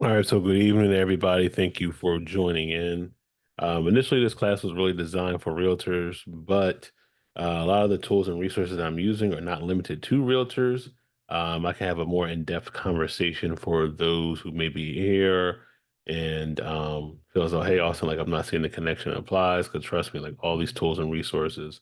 All right, so good evening, everybody. Thank you for joining in. Initially, this class was really designed for realtors, but a lot of the tools and resources I'm using are not limited to realtors. I can have a more in-depth conversation for those who may be here and feel as though, hey, Austin, like I'm not seeing the connection applies, because trust me, like all these tools and resources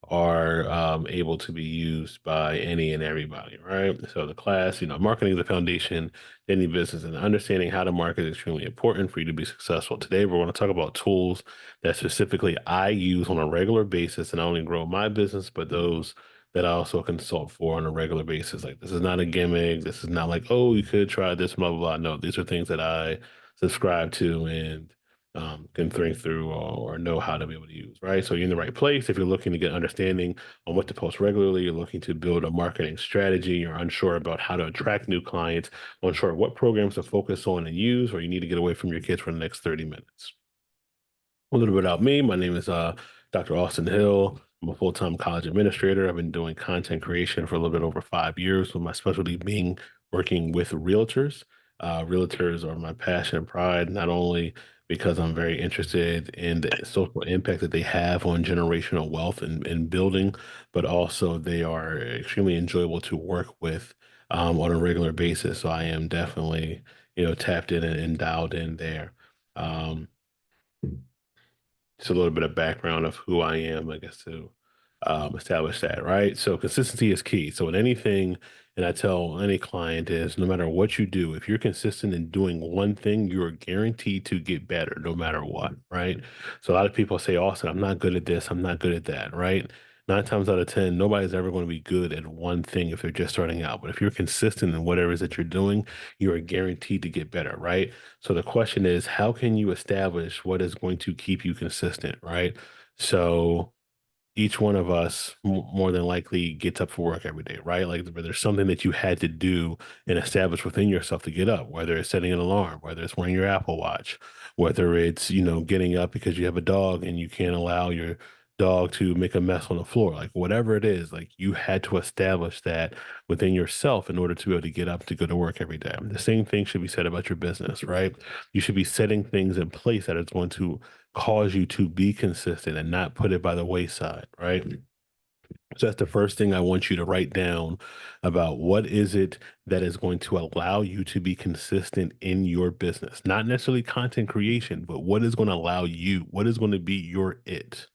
are able to be used by any and everybody, right? So the class, marketing is the foundation any business, and understanding how to market is extremely important for you to be successful. Today, we're going to talk about tools that specifically I use on a regular basis and not only grow my business, but those that I also consult for on a regular basis. Like, this is not a gimmick. This is not like, oh, you could try this, blah, blah, blah. No, these are things that I subscribe to and can think through or know how to be able to use, right? So you're in the right place if you're looking to get understanding on what to post regularly, you're looking to build a marketing strategy, you're unsure about how to attract new clients, unsure what programs to focus on and use, or you need to get away from your kids for the next 30 minutes. A little bit about me. My name is Dr. Austin Hill. I'm a full-time college administrator. I've been doing content creation for a little bit over 5 years, with my specialty being working with realtors. Realtors are my passion and pride, not only because I'm very interested in the social impact that they have on generational wealth and building, but also they are extremely enjoyable to work with on a regular basis. So I am definitely, tapped in and dialed in there. Um, just a little bit of background of who I am, I guess, to establish that, right? So consistency is key. So in anything, and I tell any client is no matter what you do, if you're consistent in doing one thing, you're guaranteed to get better no matter what, right? So a lot of people say, Austin, I'm not good at this, I'm not good at that, right? 9 times out of 10, nobody's ever going to be good at one thing if they're just starting out. But if you're consistent in whatever it is that you're doing, you are guaranteed to get better, right? So the question is, how can you establish what is going to keep you consistent, right? So each one of us more than likely gets up for work every day, right? Like there's something that you had to do and establish within yourself to get up, whether it's setting an alarm, whether it's wearing your Apple Watch, whether it's, getting up because you have a dog and you can't allow your dog to make a mess on the floor, like whatever it is, like you had to establish that within yourself in order to be able to get up to go to work every day. The same thing should be said about your business, right? You should be setting things in place that is going to cause you to be consistent and not put it by the wayside, right? So that's the first thing I want you to write down about what is it that is going to allow you to be consistent in your business. Not necessarily content creation, but what is going to allow you, what is going to be your it,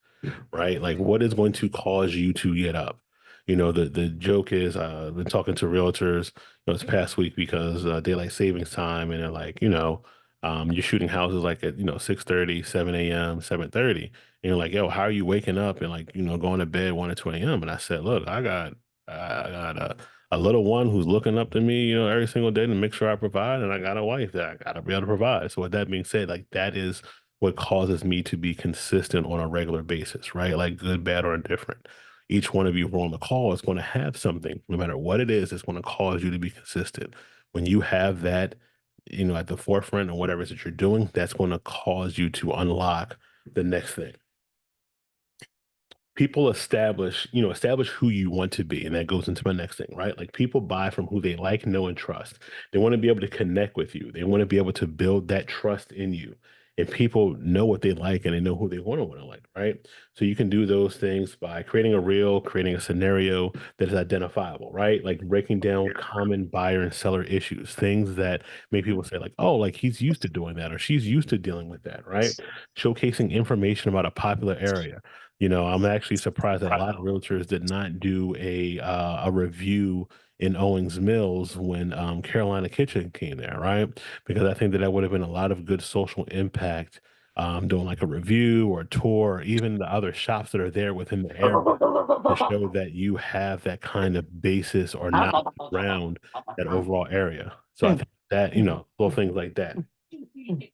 right? Like what is going to cause you to get up? The joke is I've been talking to realtors, this past week because daylight savings time, and they're like, you're shooting houses like at 6:30, 7 a.m., 7:30, and you're like, yo, how are you waking up and like going to bed 1 or 2 a.m.? And I said, look, I got a little one who's looking up to me, every single day to make sure I provide, and I got a wife that I got to be able to provide. So with that being said, like that is what causes me to be consistent on a regular basis, right? Like good, bad, or indifferent. Each one of you who are on the call is going to have something, no matter what it is, it's going to cause you to be consistent. When you have that, at the forefront of whatever it is that you're doing, that's going to cause you to unlock the next thing. People establish who you want to be, and that goes into my next thing, right? Like people buy from who they like, know, and trust. They want to be able to connect with you. They want to be able to build that trust in you, and people know what they like and they know who they want to like, right? So you can do those things by creating a reel, creating a scenario that is identifiable, right? Like breaking down common buyer and seller issues, things that make people say like, oh, like he's used to doing that or she's used to dealing with that, right? Showcasing information about a popular area. I'm actually surprised that a lot of realtors did not do a review in Owings Mills when Carolina Kitchen came there, right? Because I think that that would have been a lot of good social impact, doing like a review or a tour, or even the other shops that are there within the area to show that you have that kind of basis or knowledge around that overall area. So I think that, little things like that,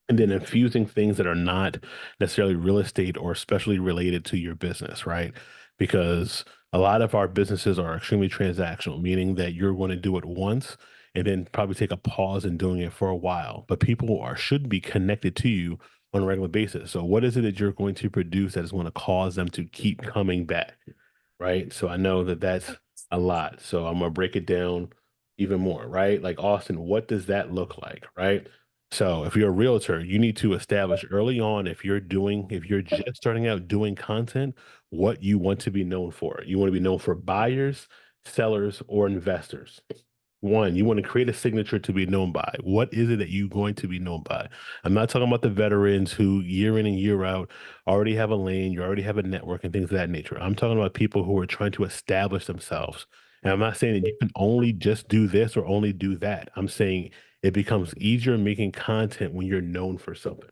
and then infusing things that are not necessarily real estate or especially related to your business, right? Because a lot of our businesses are extremely transactional, meaning that you're going to do it once and then probably take a pause in doing it for a while. But people should be connected to you on a regular basis. So what is it that you're going to produce that is going to cause them to keep coming back? Right. So I know that that's a lot. So I'm gonna break it down even more, right? Like Austin, what does that look like? Right. So if you're a realtor, you need to establish early on if you're just starting out doing content, what you want to be known for. You want to be known for buyers, sellers, or investors. One, you want to create a signature to be known by. What is it that you're going to be known by? I'm not talking about the veterans who year in and year out already have a lane, you already have a network and things of that nature. I'm talking about people who are trying to establish themselves. And I'm not saying that you can only just do this or only do that. I'm saying it becomes easier making content when you're known for something.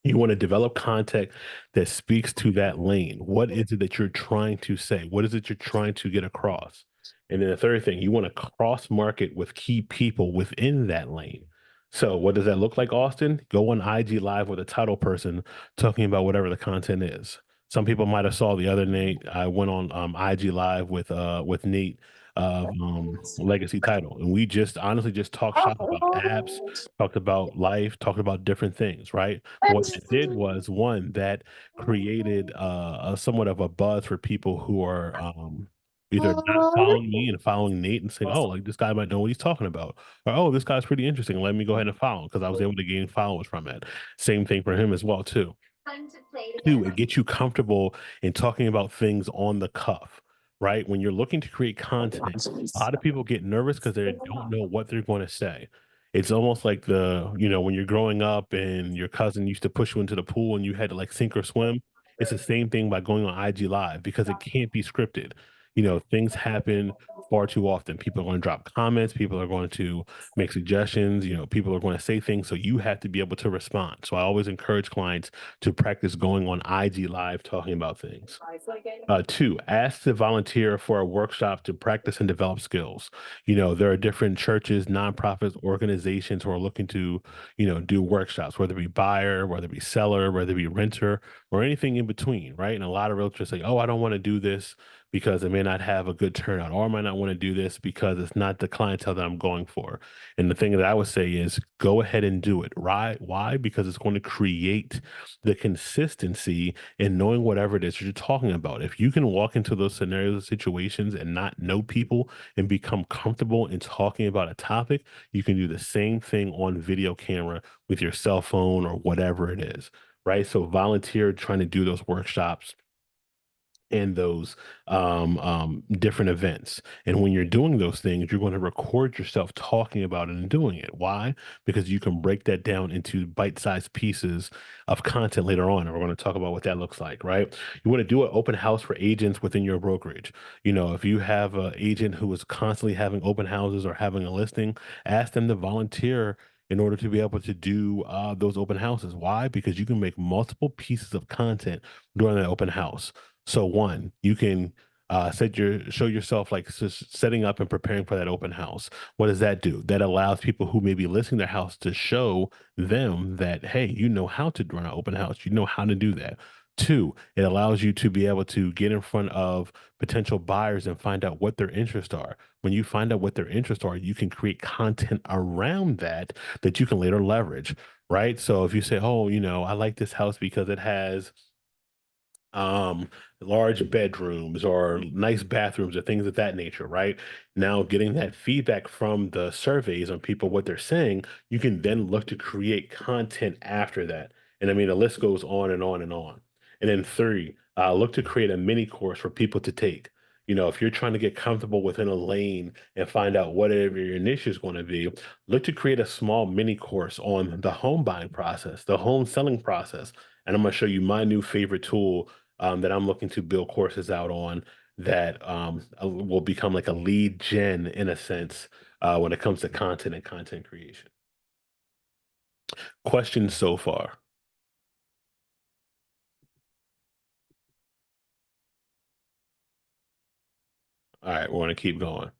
You want to develop content that speaks to that lane. What is it that you're trying to say? What is it you're trying to get across? And then the third thing, you want to cross market with key people within that lane. So, what does that look like, Austin? Go on IG Live with a title person talking about whatever the content is. Some people might have saw the other Nate. I went on IG Live with Nate of Legacy Title, and we just honestly just talked shop about apps, talked about life, talked about different things, right? But what that did was one that created a somewhat of a buzz for people who are either not following me and following Nate and saying, "Oh, like this guy might know what he's talking about," or "Oh, this guy's pretty interesting. Let me go ahead and follow," because I was able to gain followers from it. Same thing for him as well too. Two, it gets you comfortable in talking about things on the cuff, right? When you're looking to create content, a lot of people get nervous because they don't know what they're going to say. It's almost like when you're growing up and your cousin used to push you into the pool and you had to like sink or swim. It's the same thing by going on IG Live because it can't be scripted. Things happen far too often. People are going to drop comments, people are going to make suggestions, people are going to say things. So you have to be able to respond. So I always encourage clients to practice going on IG Live talking about things. Two, ask to volunteer for a workshop to practice and develop skills. There are different churches, nonprofits, organizations who are looking to, do workshops, whether it be buyer, whether it be seller, whether it be renter, or anything in between, right? And a lot of realtors say, oh, I don't want to do this because it may not have a good turnout, or I might not want to do this because it's not the clientele that I'm going for. And the thing that I would say is go ahead and do it, right? Why? Because it's going to create the consistency in knowing whatever it is you're talking about. If you can walk into those scenarios and situations and not know people and become comfortable in talking about a topic, you can do the same thing on video camera with your cell phone or whatever it is, right? So volunteer trying to do those workshops in those different events. And when you're doing those things, you're going to record yourself talking about it and doing it. Why? Because you can break that down into bite-sized pieces of content later on. And we're going to talk about what that looks like, right? You want to do an open house for agents within your brokerage. If you have an agent who is constantly having open houses or having a listing, ask them to volunteer in order to be able to do those open houses. Why? Because you can make multiple pieces of content during that open house. So one, you can show yourself like setting up and preparing for that open house. What does that do? That allows people who may be listing their house to show them that, hey, you know how to run an open house. You know how to do that. Two, it allows you to be able to get in front of potential buyers and find out what their interests are. When you find out what their interests are, you can create content around that you can later leverage, right? So if you say, oh, I like this house because it has um large bedrooms or nice bathrooms or things of that nature, right? Now getting that feedback from the surveys on people what they're saying, you can then look to create content after that. And I mean the list goes on and on and on. And then three, look to create a mini course for people to take. If you're trying to get comfortable within a lane and find out whatever your niche is going to be, look to create a small mini course on the home buying process, the home selling process. And I'm going to show you my new favorite tool that I'm looking to build courses out on that will become like a lead gen in a sense when it comes to content and content creation. Questions so far? All right, we're going to keep going.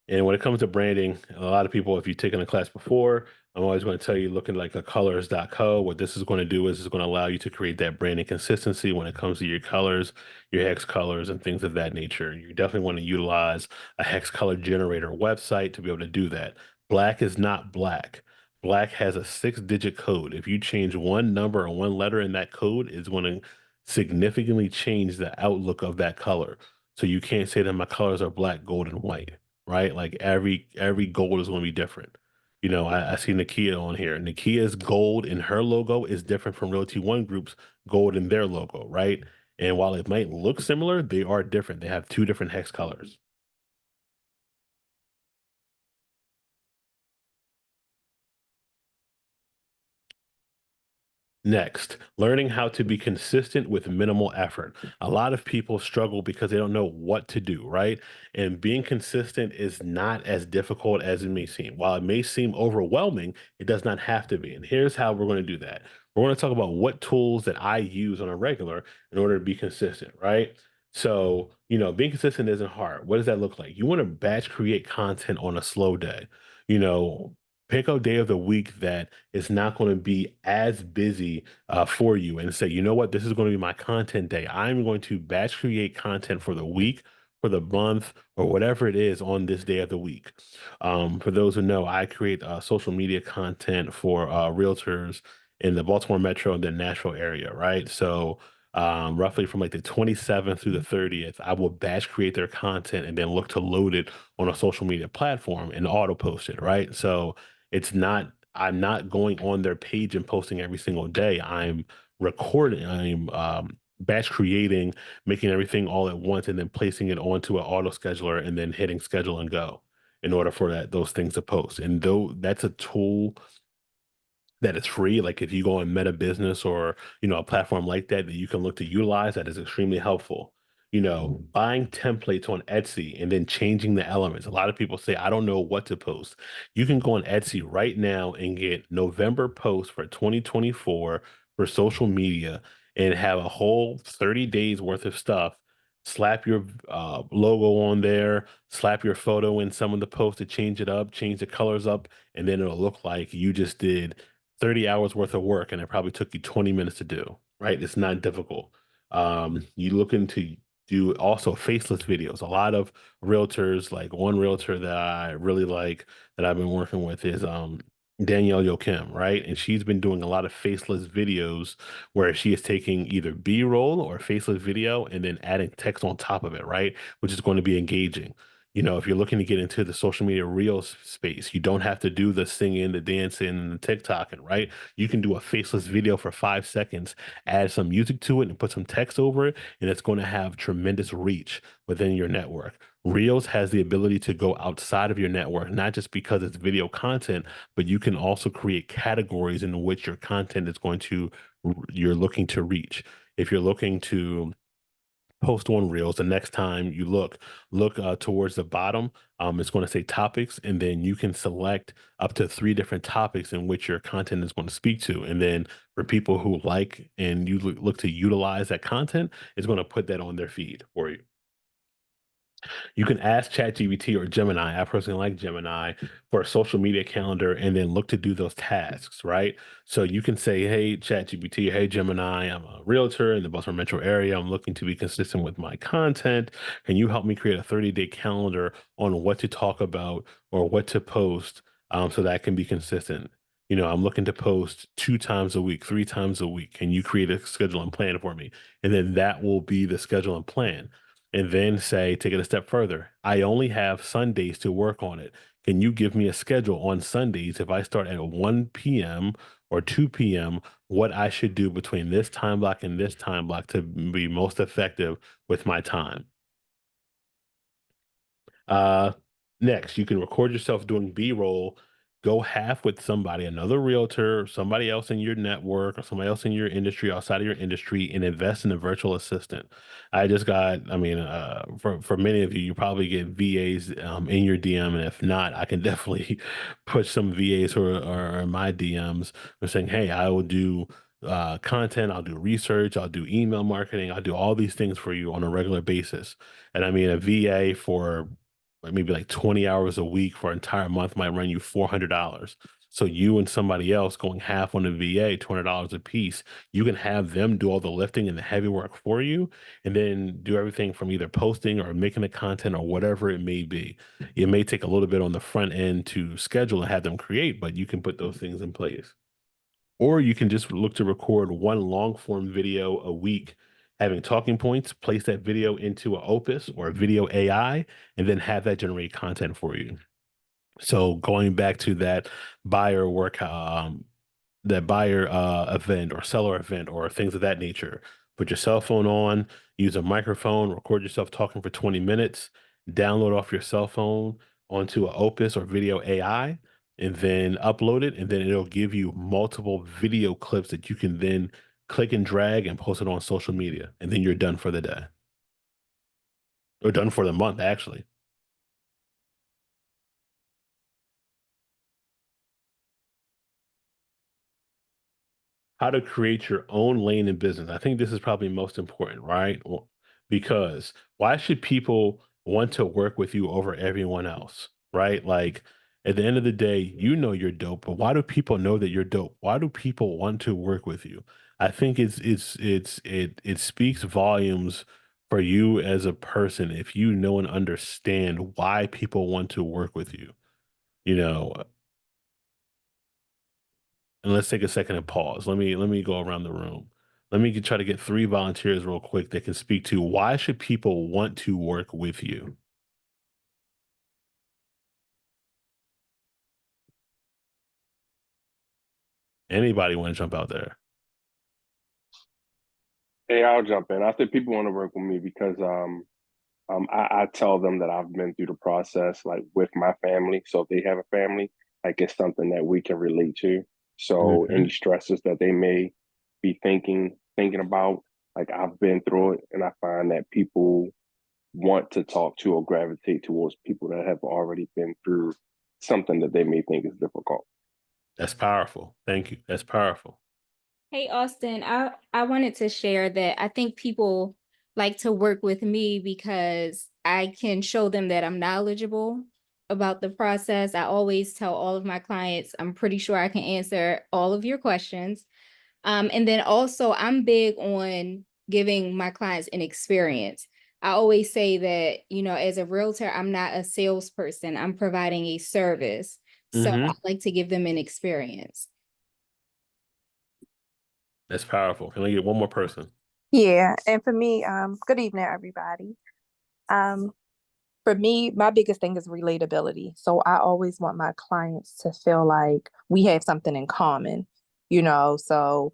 And when it comes to branding, a lot of people, if you've taken a class before, I'm always going to tell you looking like a colors.co. What this is going to do is it's going to allow you to create that branding consistency when it comes to your colors, your hex colors, and things of that nature. You definitely want to utilize a hex color generator website to be able to do that. Black is not black. Black has a 6-digit code. If you change one number or one letter in that code, it's going to significantly change the outlook of that color. So you can't say that my colors are black, gold, and white, right? Like every goal is going to be different. I see Nakia on here. Nakia's gold in her logo is different from Realty One Group's gold in their logo, right? And while it might look similar, they are different. They have two different hex colors. Next, learning how to be consistent with minimal effort. A lot of people struggle because they don't know what to do, right? And being consistent is not as difficult as it may seem. While it may seem overwhelming, it does not have to be. And here's how we're going to do that. We're going to talk about what tools that I use on a regular in order to be consistent, right? So, being consistent isn't hard. What does that look like? You want to batch create content on a slow day. You know, Pick a day of the week that is not going to be as busy for you and say, you know what, this is going to be my content day. I'm going to batch create content for the week, for the month, or whatever it is on this day of the week. For those who know, I create social media content for realtors in the Baltimore Metro and the Nashville area, right? So, roughly from like the 27th through the 30th, I will batch create their content and then look to load it on a social media platform and auto post it, right? So, I'm not going on their page and posting every single day. I'm batch creating, making everything all at once, and then placing it onto an auto scheduler and then hitting schedule and go in order for those things to post. And though that's a tool that is free. Like if you go on Meta Business or, a platform like that that you can look to utilize, that is extremely helpful. Buying templates on Etsy and then changing the elements. A lot of people say, I don't know what to post. You can go on Etsy right now and get November posts for 2024 for social media and have a whole 30 days worth of stuff. Slap your logo on there, slap your photo in some of the posts to change it up, change the colors up, and then it'll look like you just did 30 hours worth of work and it probably took you 20 minutes to do, right? It's not difficult. You looking to do also faceless videos. A lot of realtors, like one realtor that I really like that I've been working with is Danielle Yoakim, right? And she's been doing a lot of faceless videos where she is taking either B-roll or faceless video and then adding text on top of it, right? Which is going to be engaging. If you're looking to get into the social media reels space, you don't have to do the singing, the dancing, and the TikToking, right? You can do a faceless video for 5 seconds, add some music to it, and put some text over it, and it's going to have tremendous reach within your network. Reels has the ability to go outside of your network, not just because it's video content, but you can also create categories in which your content is you're looking to reach. If you're looking to post on Reels, the next time you look towards the bottom. It's going to say topics, and then you can select up to three different topics in which your content is going to speak to. And then for people who like and you look to utilize that content, it's going to put that on their feed for you. You can ask ChatGPT or Gemini. I personally like Gemini for a social media calendar and then look to do those tasks, right? So you can say, hey, ChatGPT, hey, Gemini, I'm a realtor in the Baltimore metro area. I'm looking to be consistent with my content. Can you help me create a 30-day calendar on what to talk about or what to post so that I can be consistent? I'm looking to post 2 times a week, 3 times a week. Can you create a schedule and plan for me? And then that will be the schedule and plan and then say, take it a step further. I only have Sundays to work on it. Can you give me a schedule on Sundays if I start at 1 p.m. or 2 p.m., what I should do between this time block and this time block to be most effective with my time? Uh, Next, you can record yourself doing B-roll, go half with somebody, another realtor, somebody else in your network, or somebody else in your industry, outside of your industry, and invest in a virtual assistant. For many of you, you probably get VAs in your DM, and if not, I can definitely push some VAs who are in my DMs and saying, "Hey, I will do." Content, I'll do research, I'll do email marketing, I'll do all these things for you on a regular basis. And I mean, a VA for maybe like 20 hours a week for an entire month might run you $400. So you and somebody else going half on the VA, $200 a piece, you can have them do all the lifting and the heavy work for you, and then do everything from either posting or making the content or whatever it may be. It may take a little bit on the front end to schedule and have them create, but you can put those things in place. Or you can just look to record one long form video a week, having talking points, place that video into a Opus or a video AI, and then have that generate content for you. So going back to buyer work, that buyer event or seller event or things of that nature, put your cell phone on, use a microphone, record yourself talking for 20 minutes, download off your cell phone onto a Opus or video AI, and then upload it, and then it'll give you multiple video clips that you can then click and drag and post it on social media, and then you're done for the day or done for the month, actually. How to create your own lane in business. I think this is probably most important, right? Because why should people want to work with you over everyone else, right? Like at the end of the day, you know you're dope, but why do people know that you're dope? Why do people want to work with you? I think it speaks volumes for you as a person if you know and understand why people want to work with you. You know, and let's take a second and pause. Let me go around the room. Try to get three volunteers real quick that can speak to why should people want to work with you? Anybody want to jump out there? Hey, I'll jump in. I think people want to work with me because I tell them that I've been through the process like with my family. So if they have a family, like it's something that we can relate to. So any Hmm. stresses that they may be thinking about, like I've been through it, and I find that people want to talk to or gravitate towards people that have already been through something that they may think is difficult. That's powerful. Thank you. That's powerful. Hey Austin, I wanted to share that I think people like to work with me because I can show them that I'm knowledgeable about the process. I always tell all of my clients, I'm pretty sure I can answer all of your questions. And then also I'm big on giving my clients an experience. I always say that, as a realtor, I'm not a salesperson. I'm providing a service. So I Hmm. like to give them an experience. That's powerful. Can I get one more person? Yeah, and for me, good evening, everybody. Um, for me, my biggest thing is relatability. So I always want my clients to feel like we have something in common, so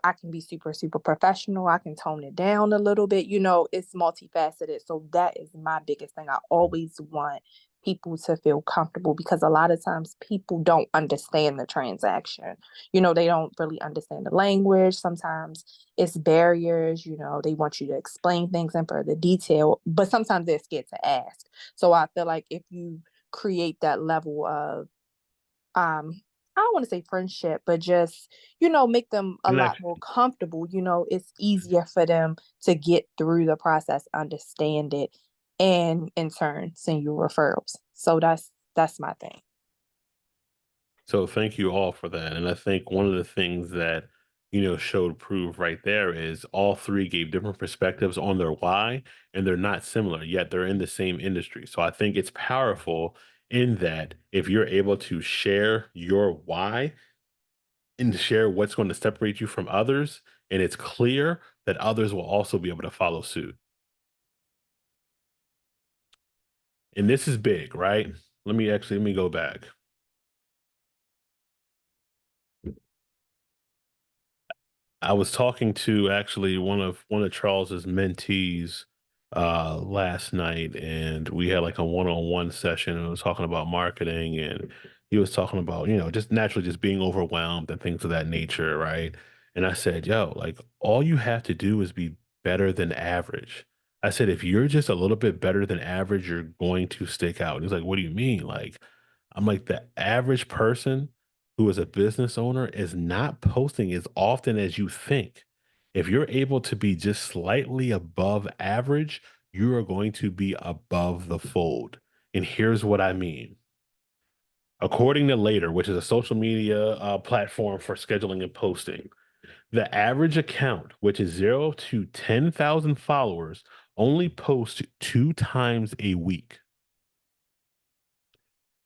I can be super, super professional. I can tone it down a little bit, it's multifaceted. So that is my biggest thing. I always want people to feel comfortable because a lot of times people don't understand the transaction. They don't really understand the language. Sometimes it's barriers, they want you to explain things in further detail, but sometimes they're scared to ask. So I feel like if you create that level of I don't want to say friendship, but just, make them a lot Connection. more comfortable, it's easier for them to get through the process, understand it, and in turn send you referrals. So that's my thing. So thank you all for that. And I think one of the things that, showed proof right there is all three gave different perspectives on their why, and they're not similar, yet they're in the same industry. So I think it's powerful in that if you're able to share your why and share what's going to separate you from others, and it's clear that others will also be able to follow suit. And this is big, right? Let me go back. I was talking to actually one of Charles's mentees last night, and we had like a one-on-one session and we was talking about marketing, and he was talking about, just naturally just being overwhelmed and things of that nature, right? And I said, yo, like all you have to do is be better than average. I said, if you're just a little bit better than average, you're going to stick out. And he's like, what do you mean? Like, I'm like, the average person who is a business owner is not posting as often as you think. If you're able to be just slightly above average, you are going to be above the fold. And here's what I mean. According to Later, which is a social media platform for scheduling and posting, the average account, which is 0 to 10,000 followers, only posts 2 times a week.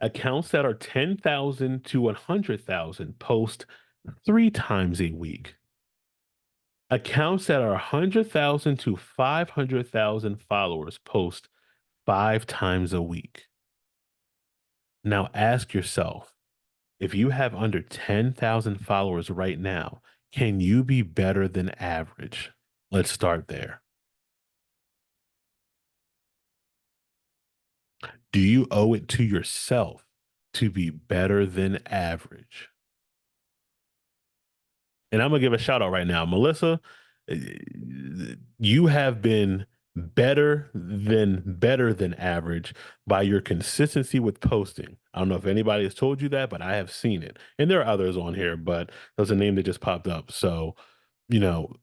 Accounts that are 10,000 to 100,000 post 3 times a week. Accounts that are 100,000 to 500,000 followers post 5 times a week. Now ask yourself, if you have under 10,000 followers right now, can you be better than average? Let's start there. Do you owe it to yourself to be better than average? And I'm gonna give a shout out right now, Melissa. eh, You have been better than average by your consistency with posting. I don't know if anybody has told you that, but I have seen it. And there are others on here, but there's a name that just popped up. So, you know,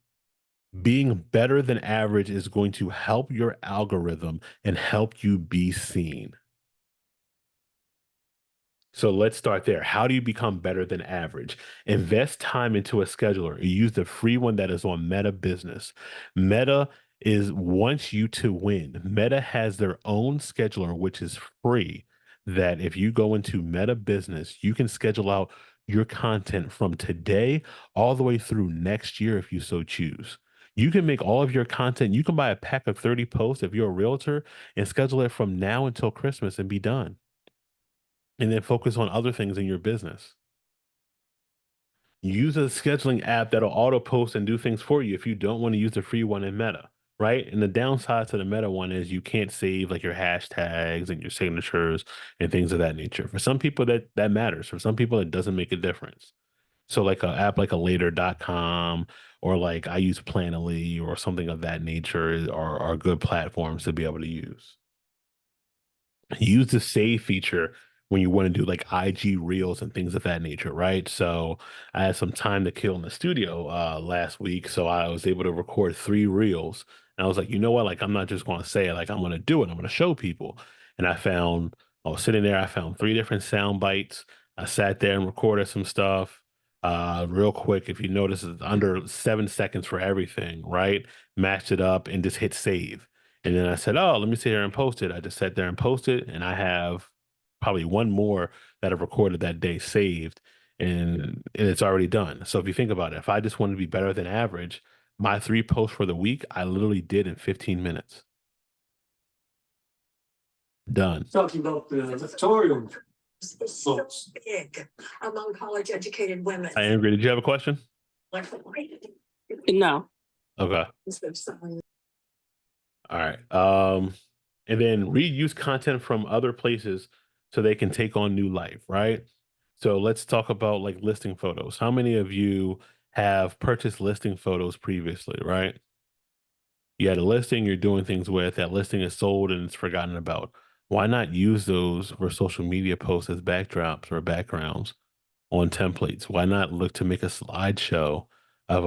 being better than average is going to help your algorithm and help you be seen. So let's start there. How do you become better than average? Invest time into a scheduler. Use the free one that is on Meta Business. Meta is wants you to win. Meta has their own scheduler, which is free. That if you go into Meta Business, you can schedule out your content from today all the way through next year if you so choose. You can make all of your content, you can buy a pack of 30 posts if you're a realtor and schedule it from now until Christmas and be done and then focus on other things in your business. Use a scheduling app that'll auto post and do things for you if you don't want to use the free one in Meta, right? And the downside to the Meta one is you can't save like your hashtags and your signatures and things of that nature. For some people that matters. For some people it doesn't make a difference. So like an app like a later.com or like I use Planoly or something of that nature are good platforms to be able to use. Use the save feature when you want to do like IG reels and things of that nature, right? So I had some time to kill in the studio last week, so I was able to record 3 reels. And I was like, you know what? Like, I'm not just going to say it, like I'm going to do it. I'm going to show people. And I was sitting there. I found 3 different sound bites. I sat there and recorded some stuff. Real quick, if you notice, it's under 7 seconds for everything, right? Matched it up and just hit save. And then I said, "Oh, let me sit here and post it." I just sat there and posted, and I have probably one more that I've recorded that day saved, and it's already done. So if you think about it, if I just wanted to be better than average, my 3 posts for the week, I literally did in 15 minutes. Done. Talking about the Victorian Is so folks. big among college educated women. I Ingrid, did you have a question? No. Okay. All right. And then reuse content from other places so they can take on new life, right? So let's talk about like listing photos. How many of you have purchased listing photos previously, right? You had a listing you're doing things with, that listing is sold and it's forgotten about. Why not use those for social media posts as backdrops or backgrounds on templates? Why not look to make a slideshow of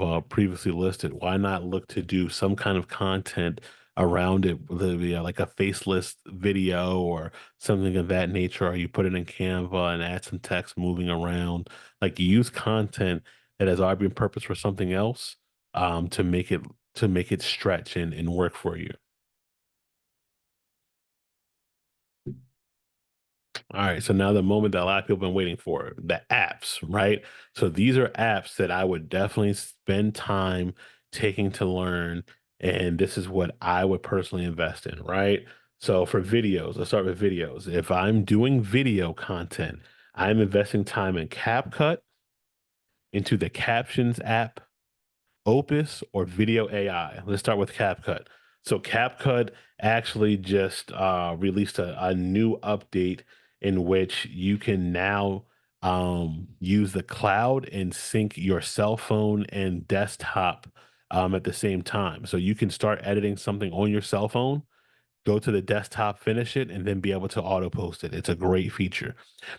a previously listed? Why not look to do some kind of content around it, whether it be like a faceless video or something of that nature, or you put it in Canva and add some text moving around. Like use content that has already been purposed for something else to make it stretch and work for you. All right, so now the moment that a lot of people have been waiting for, the apps, right? So these are apps that I would definitely spend time taking to learn, and this is what I would personally invest in, right? So for videos, let's start with videos. If I'm doing video content, I'm investing time in CapCut, into the Captions app, Opus, or Video AI? Let's start with CapCut. So CapCut actually just released a new update in which you can now use the cloud and sync your cell phone and desktop at the same time. So you can start editing something on your cell phone, go to the desktop, finish it, and then be able to auto post it. It's a great feature.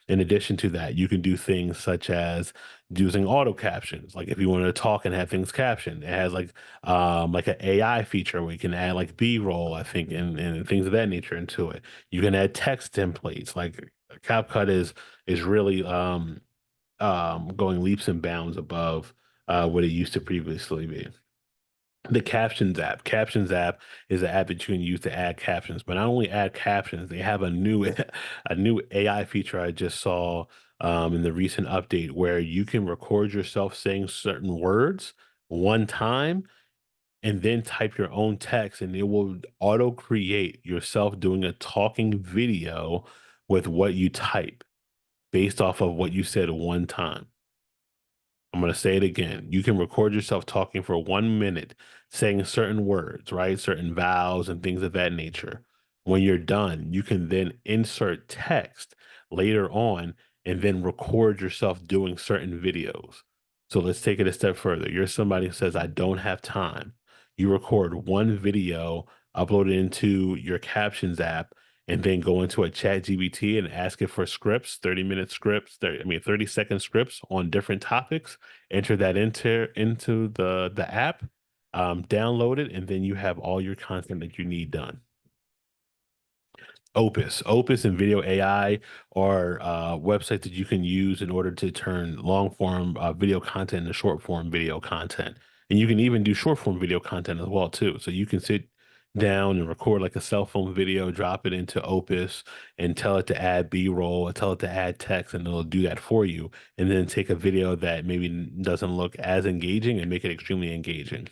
In addition to that, you can do things such as using auto captions. Like if you want to talk and have things captioned, it has like an AI feature where you can add like B-roll, I think, and things of that nature into it. You can add text templates. Like CapCut is really going leaps and bounds above what it used to previously be. The Captions app is an app that you can use to add captions, but not only add captions, they have a new a new AI feature I just saw in the recent update where you can record yourself saying certain words one time and then type your own text and it will auto create yourself doing a talking video with what you type based off of what you said one time. I'm going to say it again. You can record yourself talking for 1 minute, saying certain words, right? Certain vowels and things of that nature. When you're done, you can then insert text later on and then record yourself doing certain videos. So let's take it a step further. You're somebody who says, I don't have time. You record one video, upload it into your captions app, and then go into a chat GBT and ask it for scripts, 30-minute scripts, 30-second scripts on different topics, enter that into the app, download it, and then you have all your content that you need done. Opus and Video AI are websites that you can use in order to turn long form video content into short form video content. And you can even do short form video content as well too. So you can sit down and record like a cell phone video, drop it into Opus and tell it to add B-roll or tell it to add text and it'll do that for you. And then take a video that maybe doesn't look as engaging and make it extremely engaging.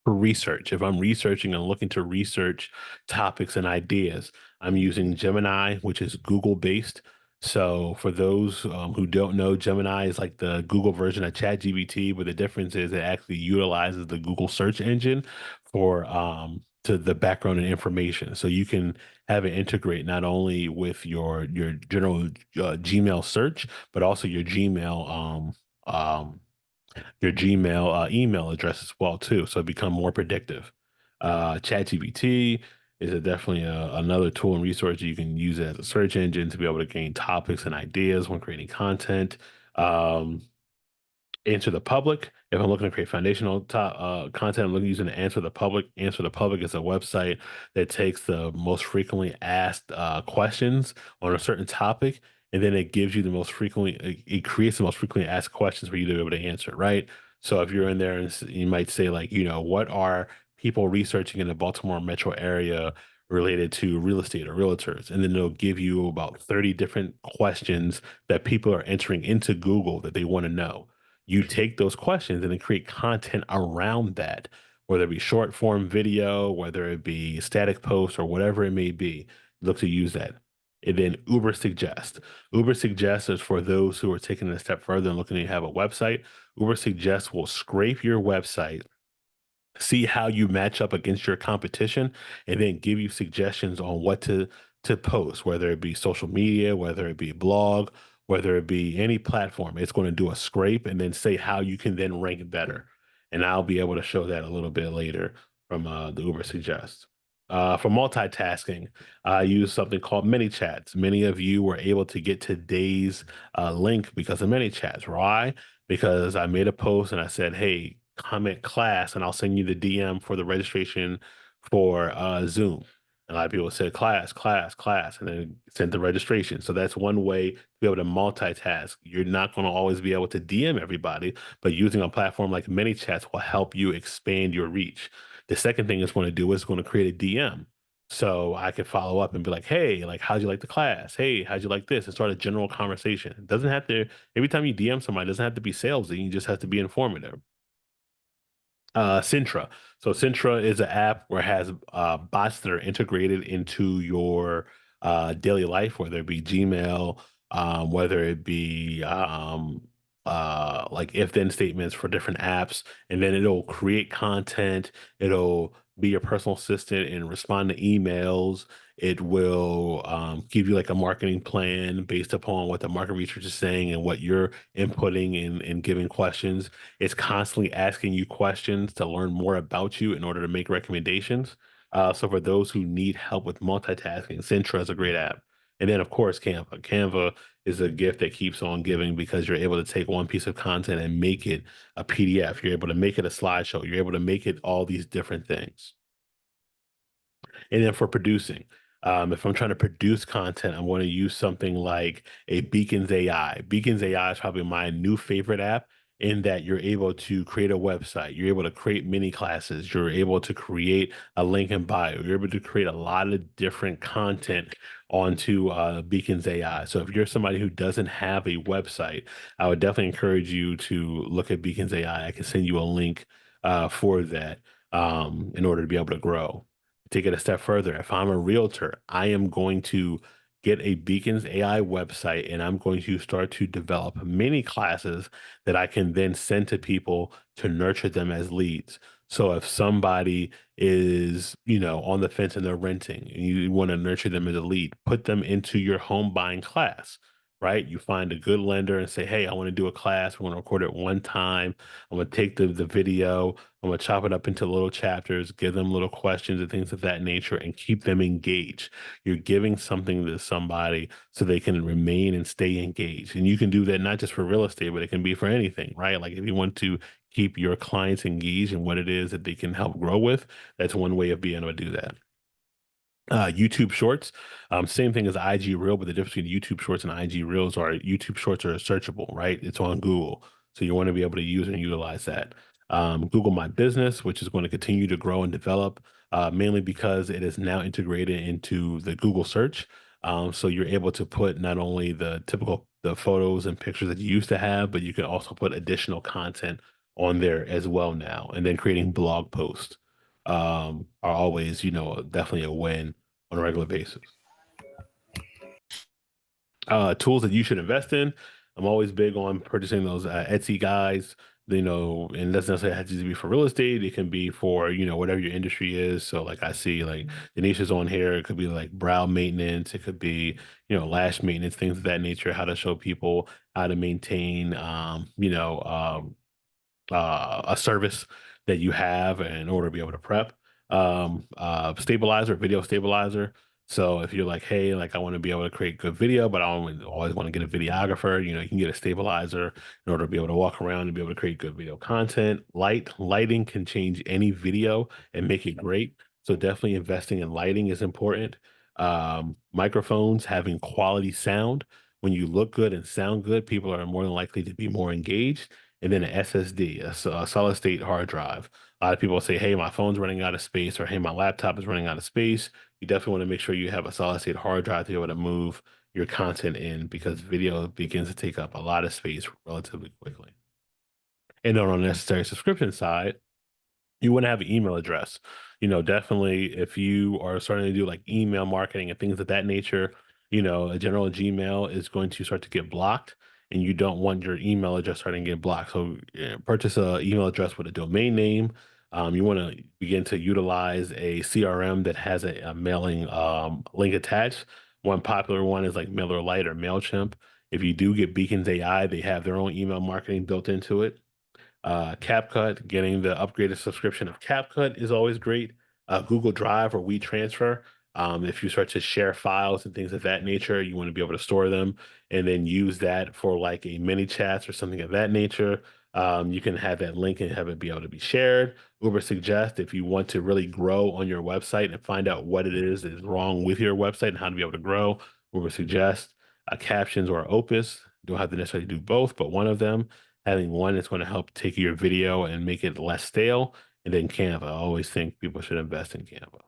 For research. If I'm researching and looking to research topics and ideas, I'm using Gemini, which is Google based. So for those who don't know, Gemini is like the Google version of ChatGPT, but the difference is it actually utilizes the Google search engine for to the background and information. So you can have it integrate not only with your general Gmail search, but also your Gmail email address as well too, so become more predictive. ChatGPT is definitely another tool and resource you can use it as a search engine to be able to gain topics and ideas when creating content. Um, Answer the Public. If I'm looking to create foundational content, I'm looking using the Answer the Public. Answer the Public is a website that takes the most frequently asked questions on a certain topic, and then it gives you the most frequently, it creates the most frequently asked questions for you to be able to answer, right? So if you're in there and you might say like, what are people researching in the Baltimore metro area related to real estate or realtors? And then it'll give you about 30 different questions that people are entering into Google that they want to know. You take those questions and then create content around that, whether it be short form video, whether it be static posts or whatever it may be. Look to use that. And then Uber Suggest. Uber Suggest is for those who are taking it a step further and looking to have a website. Uber Suggest will scrape your website, see how you match up against your competition, and then give you suggestions on what to post, whether it be social media, whether it be blog, whether it be any platform. It's going to do a scrape and then say how you can then rank better. And I'll be able to show that a little bit later from the Uber Suggest. For multitasking, I use something called mini chats. Many of you were able to get today's link because of mini chats. Why? Because I made a post and I said, hey, comment class, and I'll send you the DM for the registration for Zoom. And a lot of people said class, class, class, and then send the registration. So that's one way to be able to multitask. You're not going to always be able to DM everybody, but using a platform like ManyChats will help you expand your reach. The second thing it's going to do is going to create a DM. So I can follow up and be like, hey, like, how'd you like the class? Hey, how'd you like this? And start a general conversation. It doesn't have to, every time you DM somebody, it doesn't have to be salesy. You just have to be informative. Sintra. So Sintra is an app where it has bots that are integrated into your daily life, whether it be Gmail, whether it be like if-then statements for different apps, and then it'll create content. It'll be your personal assistant and respond to emails. It will give you like a marketing plan based upon what the market research is saying and what you're inputting and giving questions. It's constantly asking you questions to learn more about you in order to make recommendations. So for those who need help with multitasking, Centra is a great app. And then of course Canva. Canva is a gift that keeps on giving because you're able to take one piece of content and make it a PDF. You're able to make it a slideshow. You're able to make it all these different things. And then for producing, if I'm trying to produce content, I want to use something like a Beacons AI. Beacons AI is probably my new favorite app in that you're able to create a website, you're able to create mini classes, you're able to create a link in bio, you're able to create a lot of different content onto Beacons AI. So if you're somebody who doesn't have a website, I would definitely encourage you to look at Beacons AI. I can send you a link for that in order to be able to grow. Take it a step further. If I'm a realtor, I am going to get a Beacons AI website and I'm going to start to develop mini classes that I can then send to people to nurture them as leads. So if somebody is, on the fence and they're renting and you want to nurture them as a lead, put them into your home buying class, right? You find a good lender and say, hey, I want to do a class. We're going to record it one time. I'm going to take the video. I'm going to chop it up into little chapters, give them little questions and things of that nature, and keep them engaged. You're giving something to somebody so they can remain and stay engaged. And you can do that not just for real estate, but it can be for anything, right? Like if you want to keep your clients engaged in what it is that they can help grow with, that's one way of being able to do that. YouTube Shorts, same thing as IG Reel, but the difference between YouTube Shorts and IG Reels are YouTube Shorts are searchable, right? It's on Google, so you want to be able to use and utilize that. Google My Business, which is going to continue to grow and develop, mainly because it is now integrated into the Google search. So you're able to put not only the photos and pictures that you used to have, but you can also put additional content on there as well now, and then creating blog posts are always, definitely a win on a regular basis. Tools that you should invest in. I'm always big on purchasing those Etsy guides, and doesn't necessarily have to be for real estate. It can be for, whatever your industry is. So like I see like the niches on here, it could be like brow maintenance, it could be, lash maintenance, things of that nature, how to show people how to maintain, a service that you have in order to be able to prep. Stabilizer, video stabilizer. So if you're like, hey, like I want to be able to create good video, but I don't always want to get a videographer, you can get a stabilizer in order to be able to walk around and be able to create good video content. Lighting can change any video and make it great. So definitely investing in lighting is important. Microphones, having quality sound. When you look good and sound good, people are more than likely to be more engaged. And then an SSD, a solid state hard drive. A lot of people say, hey, my phone's running out of space, or hey, my laptop is running out of space. You definitely want to make sure you have a solid state hard drive to be able to move your content in, because video begins to take up a lot of space relatively quickly. And then on the necessary subscription side, you want to have an email address. Definitely if you are starting to do like email marketing and things of that nature, a general Gmail is going to start to get blocked, and you don't want your email address starting to get blocked. So purchase a email address with a domain name. You want to begin to utilize a CRM that has a mailing link attached. One popular one is like MailerLite or MailChimp. If you do get Beacons AI, they have their own email marketing built into it. CapCut, getting the upgraded subscription of CapCut is always great. Google Drive or WeTransfer. If you start to share files and things of that nature, you want to be able to store them and then use that for like a mini chats or something of that nature. You can have that link and have it be able to be shared. Uber Suggest, if you want to really grow on your website and find out what it is that is wrong with your website and how to be able to grow, Uber Suggest. Captions or Opus. Don't have to necessarily do both, but one of them. Having one is going to help take your video and make it less stale. And then Canva. I always think people should invest in Canva.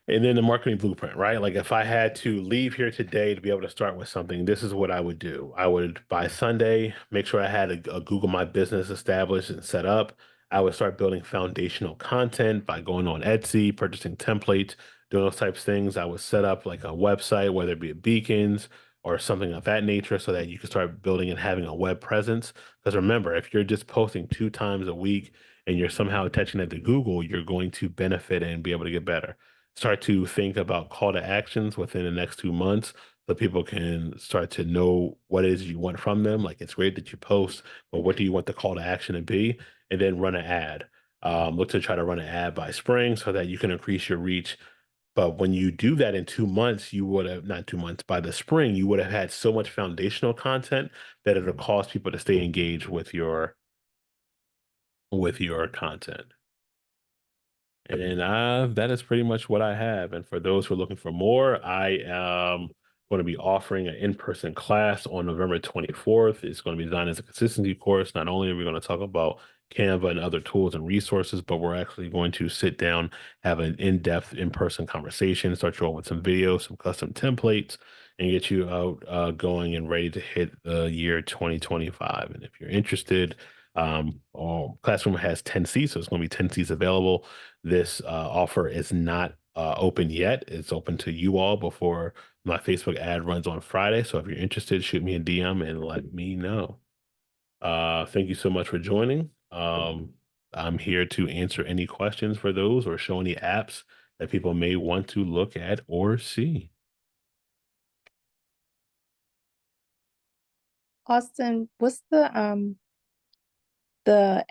And then the marketing blueprint, right? Like if I had to leave here today to be able to start with something, this is what I would do. I would, by Sunday, make sure I had a Google My Business established and set up. I would start building foundational content by going on Etsy, purchasing templates, doing those types of things. I would set up like a website, whether it be a Beacons or something of that nature, so that you can start building and having a web presence. Because remember, if you're just posting 2 times a week and you're somehow attaching that to Google, you're going to benefit and be able to get better. Start to think about call to actions within the next 2 months, so people can start to know what it is you want from them. Like it's great that you post, but what do you want the call to action to be? And then run an ad. Look to try to run an ad by spring so that you can increase your reach. But when you do that in 2 months, you would have, not 2 months, by the spring, you would have had so much foundational content that it'll cause people to stay engaged with your content. And that is pretty much what I have. And for those who are looking for more, I am going to be offering an in-person class on November 24th. It's going to be designed as a consistency course. Not only are we going to talk about Canva and other tools and resources, but we're actually going to sit down, have an in-depth in-person conversation, start you off with some videos, some custom templates, and get you out going and ready to hit the year 2025. And if you're interested, Classroom has 10 seats, so it's going to be 10 seats available. This offer is not open yet. It's open to you all before my Facebook ad runs on Friday. So if you're interested, shoot me a DM and let me know. Thank you so much for joining. I'm here to answer any questions for those or show any apps that people may want to look at or see. Austin, what's the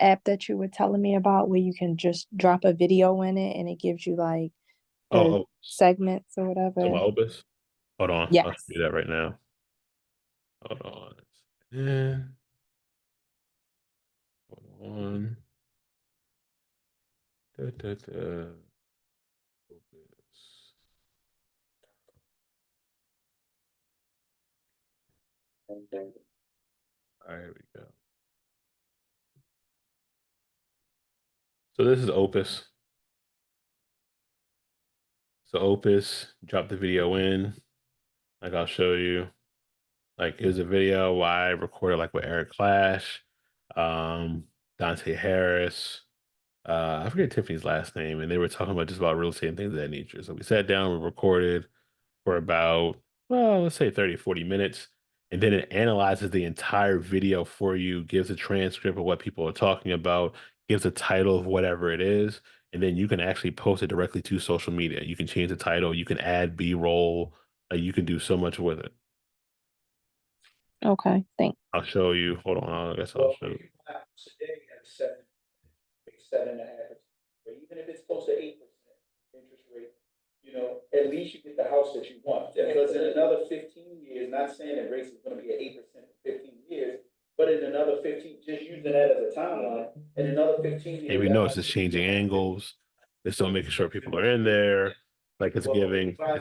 app that you were telling me about where you can just drop a video in it and it gives you like the Oh, segments or so my whatever? Opus. Hold on, I'll Yes. do that right now. Hold on. Yeah. Hold on. Da, da, da. Opus. All right, here we go. So this is Opus. So Opus, drop the video in. Like I'll show you. Like here's a video where I recorded like with Eric Clash, um, Dante Harris. I forget Tiffany's last name, and they were talking about just about real estate and things of that nature. So we sat down, we recorded for about, well, let's say 30, 40 minutes. And then it analyzes the entire video for you, gives a transcript of what people are talking about, gives a title of whatever it is. And then you can actually post it directly to social media. You can change the title, you can add B-roll, you can do so much with it. Okay, thanks. I'll show you. Hold on, I guess I'll show you. Today at 7.5%, but even if it's close to 8% interest rate, at least you get the house that you want. Because in another 15 years, not saying that rates is gonna be at 8% in 15 years, but in another 15, just using that as a timeline, in another 15 And years. we know it's just changing angles. It's still making sure people are in there. Like it's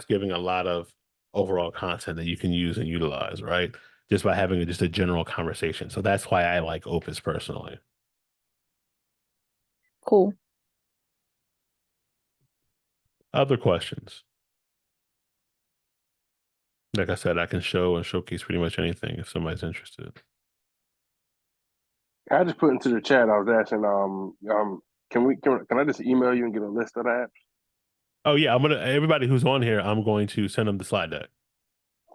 giving a lot of overall content that you can use and utilize, right? Just by having just a general conversation. So that's why I like Opus personally. Cool. Other questions? Like I said, I can show and showcase pretty much anything if somebody's interested. I just put into the chat. I was asking, can I just email you and get a list of the apps? Oh yeah, everybody who's on here, I'm going to send them the slide deck.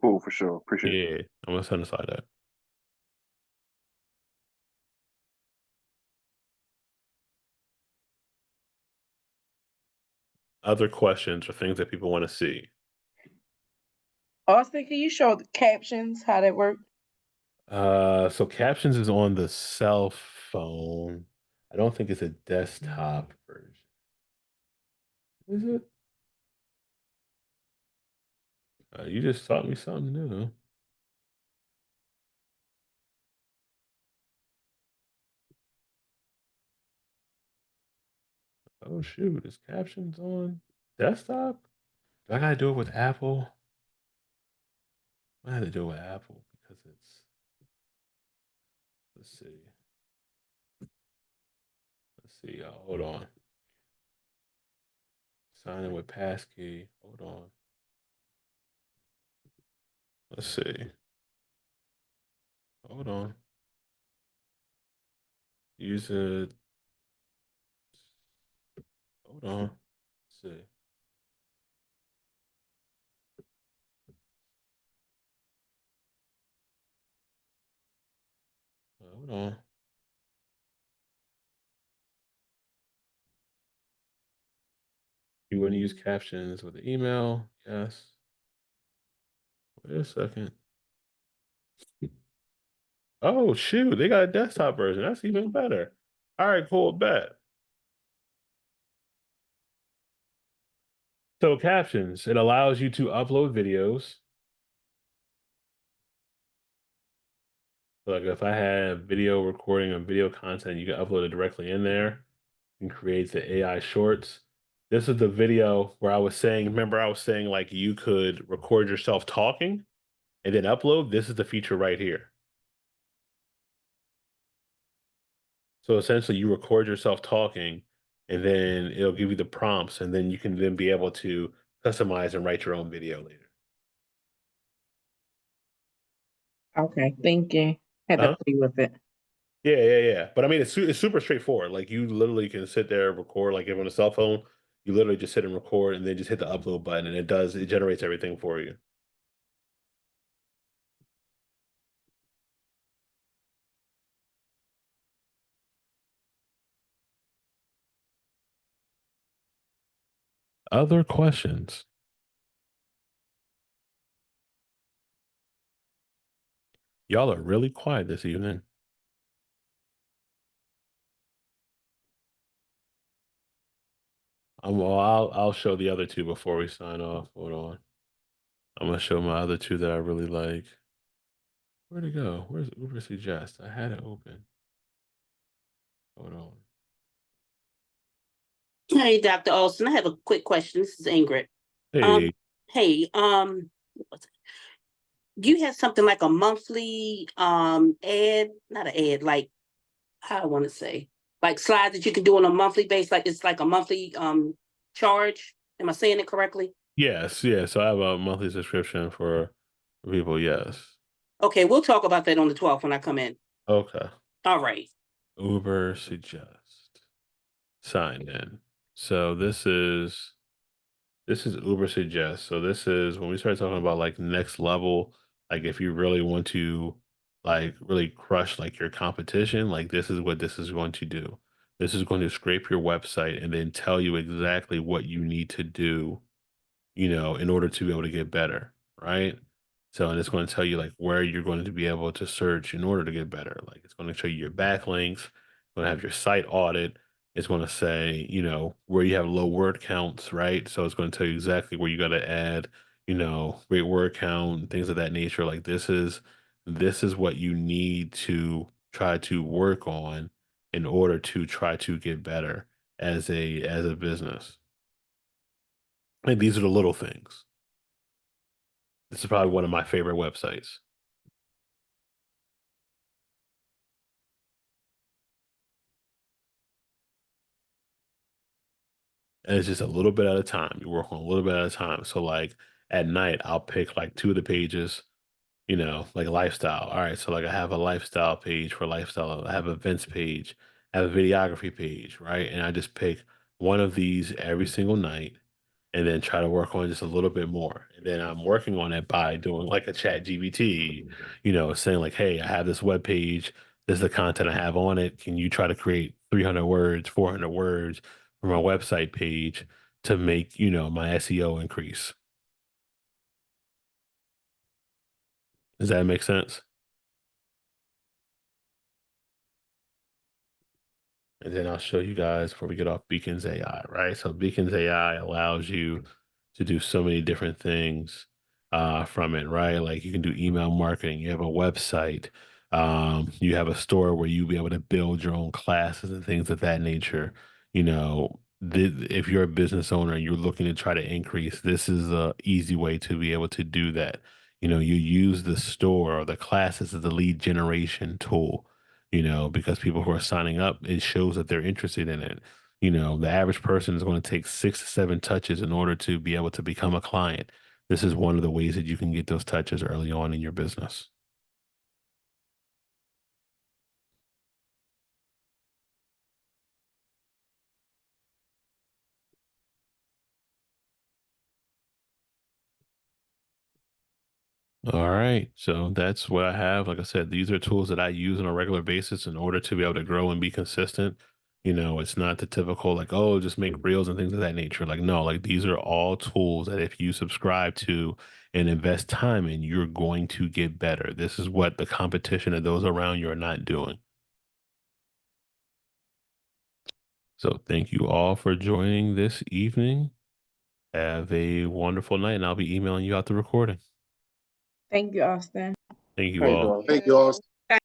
Cool, for sure. Appreciate it. Yeah, I'm gonna send the slide deck. Other questions or things that people want to see? Austin, can you show the captions how that work? So captions is on the cell phone. I don't think it's a desktop version. Is it? You just taught me something new. Oh shoot, is captions on desktop? Do I gotta do it with Apple? I have to do it with Apple because let's see. Let's see, hold on. Sign in with passkey. Hold on. Let's see. Hold on. Use it. Hold on. Let's see. Hold on. You want to use captions with the email? Yes. Wait a second. Oh shoot, they got a desktop version. That's even better. All right, cool, bet. So captions, it allows you to upload videos. Like if I have video recording or video content, you can upload it directly in there and create the AI shorts. This is the video where I was saying, remember I was saying like you could record yourself talking and then upload. This is the feature right here. So essentially you record yourself talking and then it'll give you the prompts and then you can then be able to customize and write your own video later. Okay, thank you. Had to Huh? play with it. Yeah. But I mean, it's super straightforward. Like you literally can sit there and record. Like if on a cell phone, you literally just sit and record, and then just hit the upload button, and it generates everything for you. Other questions? Y'all are really quiet this evening. I'll show the other two before we sign off. Hold on. I'm gonna show my other two that I really like. Where'd it go? Where's Uber Suggest? I had it open. Hold on. Hey, Dr. Olson, I have a quick question. This is Ingrid. Hey, Hey, do you have something like a monthly ad, not an ad, like how I want to say, like slides that you can do on a monthly basis, like it's like a monthly charge. Am I saying it correctly? yes, yeah. So I have a monthly subscription for people. Yes. Okay, we'll talk about that on the 12th when I come in. Okay. All right. Uber Suggest. Sign in. So this is Uber Suggest. So this is when we start talking about like next level, like if you really want to like really crush like your competition, like this is what this is going to do. This is going to scrape your website and then tell you exactly what you need to do, in order to be able to get better, right? So, and it's going to tell you like where you're going to be able to search in order to get better. Like it's going to show you your backlinks, it's going to have your site audit. It's going to say, where you have low word counts, right? So it's going to tell you exactly where you got to add, great word count, things of that nature. Like this is what you need to try to work on in order to try to get better as a business. And these are the little things. This is probably one of my favorite websites. And it's just a little bit at a time. You work on a little bit at a time. So like at night, I'll pick like two of the pages, like lifestyle. All right. So like I have a lifestyle page for lifestyle. I have a events page, I have a videography page, right? And I just pick one of these every single night and then try to work on just a little bit more. And then I'm working on it by doing like a chat GBT, saying like, hey, I have this web page. This is the content I have on it. Can you try to create 300 words, 400 words for my website page to make, my SEO increase? Does that make sense? And then I'll show you guys before we get off Beacons AI, right? So Beacons AI allows you to do so many different things from it, right? Like you can do email marketing, you have a website, you have a store where you'll be able to build your own classes and things of that nature. If you're a business owner and you're looking to try to increase, this is a easy way to be able to do that. You use the store or the classes as a lead generation tool, because people who are signing up, it shows that they're interested in it. The average person is going to take 6 to 7 touches in order to be able to become a client. This is one of the ways that you can get those touches early on in your business. All right. So that's what I have. Like I said, these are tools that I use on a regular basis in order to be able to grow and be consistent. It's not the typical like, oh, just make reels and things of that nature. Like, no, like these are all tools that if you subscribe to and invest time in, you're going to get better. This is what the competition and those around you are not doing. So thank you all for joining this evening. Have a wonderful night, and I'll be emailing you out the recording. Thank you, Austin. Thank you Thank all. you all.